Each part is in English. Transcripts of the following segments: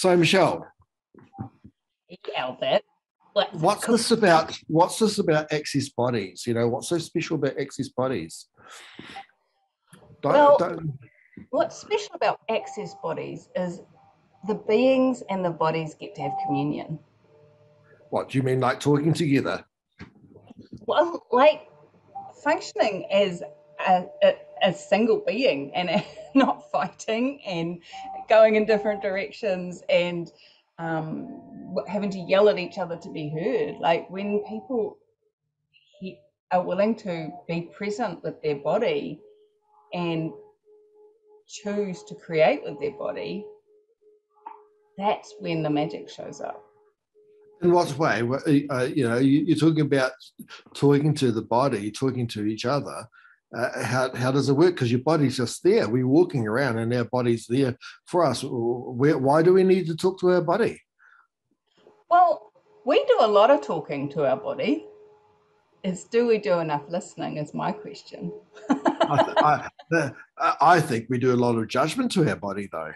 So, Michelle, Hey, Albert. What's what's cook? this about? What's this about access bodies? What's so special about access bodies? Don't, Well, don't. what's special about access bodies is the beings and the bodies get to have communion. What do you mean, like talking together? Well, like functioning as a single being and not fighting and going in different directions and having to yell at each other to be heard. Like when people are willing to be present with their body and choose to create with their body, that's when the magic shows up. In what way? You're talking about talking to the body, talking to each other. How does it work? Because your body's just there. We're walking around, and our body's there for us. Why do we need to talk to our body? Well, we do a lot of talking to our body. Do we do enough listening? Is my question. I think we do a lot of judgment to our body, though.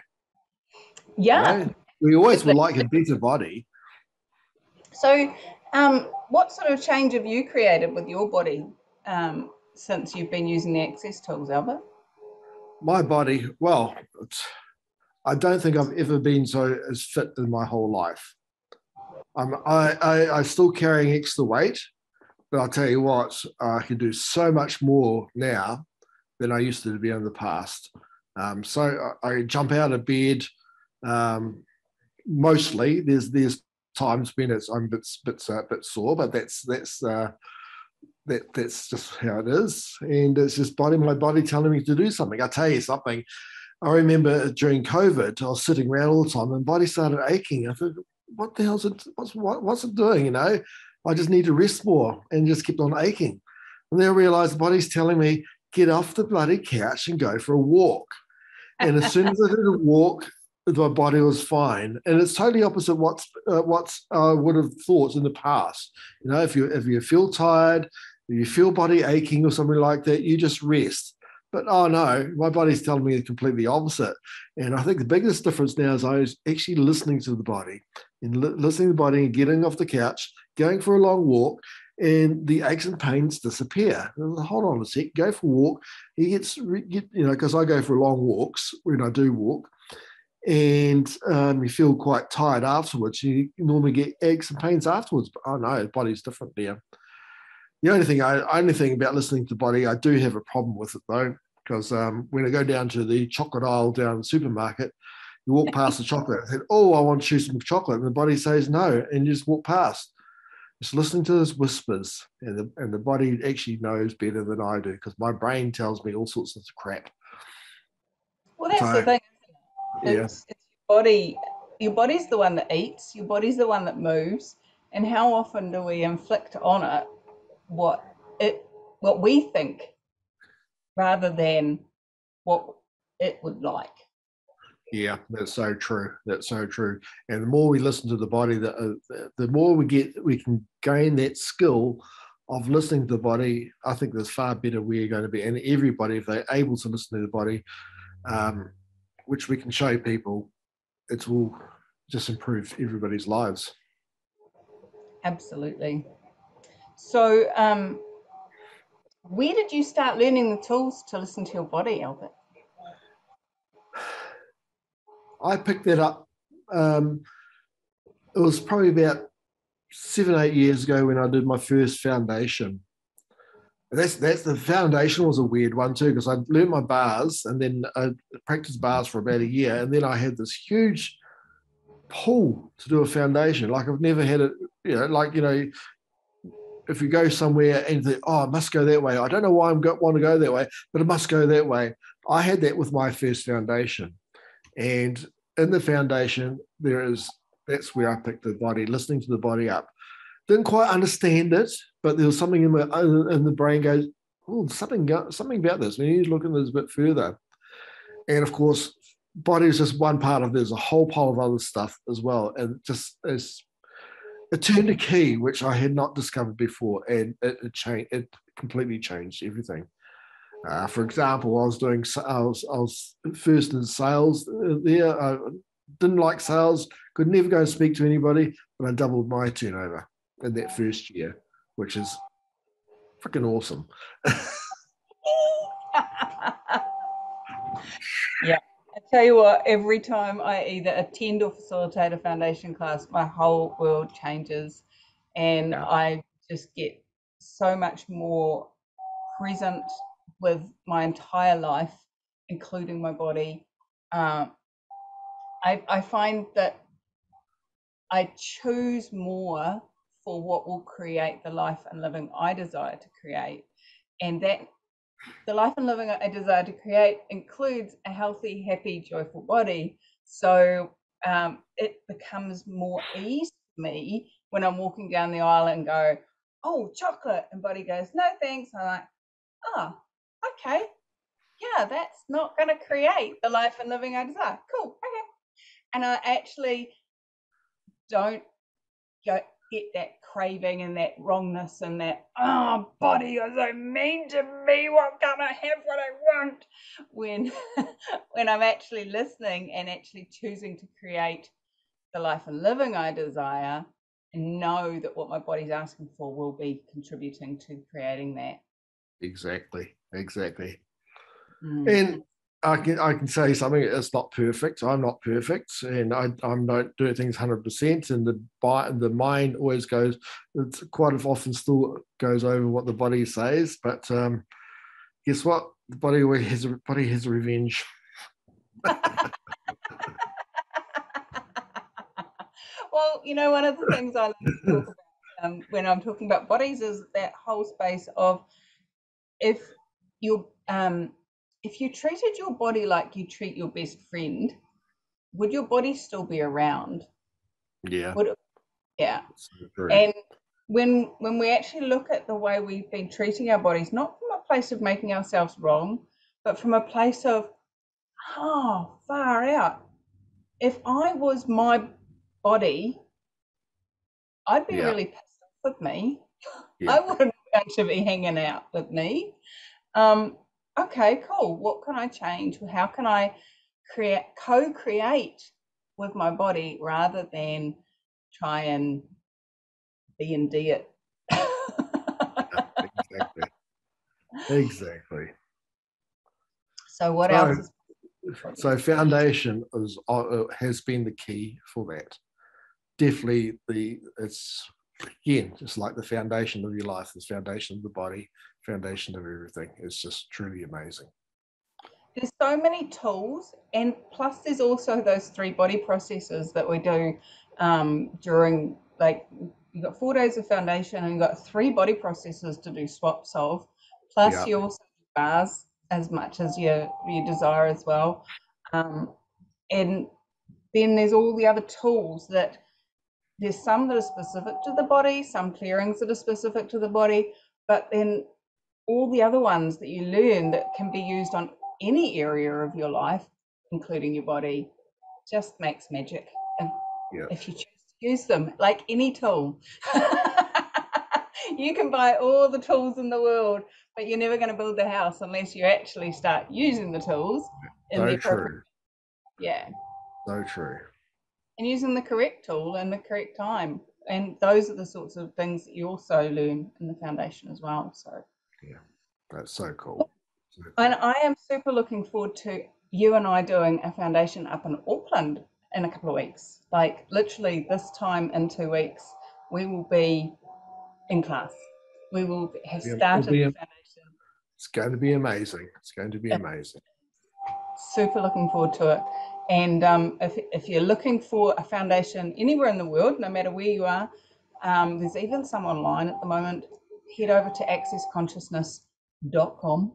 You Yeah. know, we always would like a better body. So, what sort of change have you created with your body since you've been using the access tools, Albert? My body, well, I don't think I've ever been so as fit in my whole life. I'm still carrying extra weight, but I'll tell you what, I can do so much more now than I used to be in the past. So I jump out of bed. Um, Mostly, there's times when I'm a bit sore, but that's just how it is, and it's just my body telling me to do something. I tell you something. I remember during COVID, I was sitting around all the time, and my body started aching. I thought, "What the hell's it? What's it doing?" I just need to rest more, and just kept on aching. And then I realized the body's telling me, "Get off the bloody couch and go for a walk." And as soon as I did a walk, my body was fine, and it's totally opposite what's I would have thought in the past. If you feel tired, if you feel body aching or something like that, you just rest. But oh no, my body's telling me completely opposite. And I think the biggest difference now is I was actually listening to the body and listening to the body and getting off the couch, going for a long walk, and the aches and pains disappear. Hold on a sec, go for a walk. Because I go for long walks when I do walk, and you feel quite tired afterwards. You normally get aches and pains afterwards, but oh no, the body's different there. The only thing about listening to the body, I do have a problem with it though, because when I go down to the chocolate aisle down in the supermarket, you walk past the chocolate and say, "Oh, I want to choose some chocolate," and the body says no, and you just walk past. Just listening to those whispers, and the body actually knows better than I do, because my brain tells me all sorts of crap. Well, that's the So thing. yeah, It's your body. Your body's the one that eats. Your body's the one that moves. And how often do we inflict on it what it what we think rather than what it would like? yeah, that's so true. That's so true. And the more we listen to the body, the more we can gain that skill of listening to the body. I think there's far better we're going to be, and everybody, if they're able to listen to the body, um, which we can show people, it will just improve everybody's lives. Absolutely. So, where did you start learning the tools to listen to your body, Albert? I picked that up. Um, it was probably about 7, 8 years ago when I did my first foundation. That's the foundation was a weird one too, because I learned my bars and then I practiced bars for about a year, and then I had this huge pull to do a foundation. Like I've never had it. If you go somewhere and think, "Oh, I must go that way," I don't know why want to go that way, but it must go that way. I had that with my first foundation, and in the foundation that's where I picked the body, listening to the body up. Didn't quite understand it, but there was something in the brain goes, "Oh, something about this. We need to look at this a bit further." And of course, body is just one part of. There's a whole pile of other stuff as well, and just as it turned a key which I had not discovered before, and it changed. It completely changed everything. For example, I was first in sales there. didn't like sales, could never go and speak to anybody, but I doubled my turnover in that first year, which is freaking awesome. Yeah. I tell you what, every time I either attend or facilitate a foundation class, my whole world changes and Yeah, I just get so much more present with my entire life, including my body. Um, I find that I choose more for what will create the life and living I desire to create. And that the life and living I desire to create includes a healthy, happy, joyful body. So it becomes more easy for me when I'm walking down the aisle and go, oh, chocolate. And body goes, no, thanks. I'm like, oh, okay. Yeah, that's not going to create the life and living I desire. Cool. Okay. And I actually don't get that craving and that wrongness and that, oh, body, you're so mean to me. What can't I have what I want? When, when I'm actually listening and actually choosing to create the life and living I desire and know that what my body's asking for will be contributing to creating that. exactly, exactly. Mm. And I can say something. It's not perfect. I'm not perfect, and I don't do things 100%. And the mind always goes. It's quite often still goes over what the body says. But guess what? The body has revenge. Well, you know, one of the things I like to talk about when I'm talking about bodies is that whole space of if you if you treated your body like you treat your best friend, would your body still be around? Yeah, Would it? Yeah. it's so true. And when we actually look at the way we've been treating our bodies, not from a place of making ourselves wrong, but from a place of, oh, far out. If I was my body, I'd be Yeah, really pissed off with me. yeah, I wouldn't want to be hanging out with me. Um, okay, cool. What can I change? How can I co-create with my body rather than try and B and D it? yeah, exactly, exactly. So what else So, is so bodies? foundation has been the key for that. Definitely, it's again just like the foundation of your life, the foundation of the body, foundation of everything. It's just truly amazing. There's so many tools, and plus there's also those 3 body processes that we do during, like, you've got 4 days of foundation and you've got 3 body processes to do swap solve. Plus Yeah, you also do bars as much as you desire as well. And then there's all the other tools that there's some that are specific to the body, some clearings that are specific to the body, but then all the other ones that you learn that can be used on any area of your life, including your body, just makes magic. And yeah, if you choose to use them, like any tool, you can buy all the tools in the world, but you're never going to build the house unless you actually start using the tools in the so appropriate, true, yeah, so true. and using the correct tool in the correct time. And those are the sorts of things that you also learn in the foundation as well. So, Yeah, that's so cool. So and cool. I am super looking forward to you and I doing a foundation up in Auckland in a couple of weeks. Like literally this time in 2 weeks, we will be in class. We will have Yeah, it'll started be. the foundation. It's going to be amazing. It's going to be amazing. Super looking forward to it. And if you're looking for a foundation anywhere in the world, no matter where you are, there's even some online at the moment. Head over to accessconsciousness.com.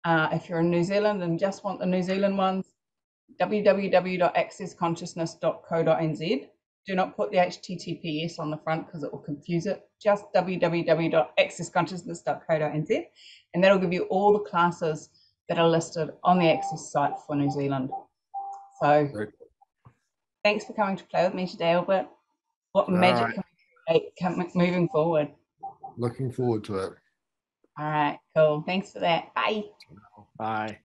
If you're in New Zealand and just want the New Zealand ones, www.accessconsciousness.co.nz. Do not put the HTTPS on the front because it will confuse it. Just www.accessconsciousness.co.nz, and that'll give you all the classes that are listed on the Access site for New Zealand. So So, thanks for coming to play with me today, Albert. What all magic right. can we create moving forward? Looking forward to it. All right, cool. Thanks for that. Bye. Bye.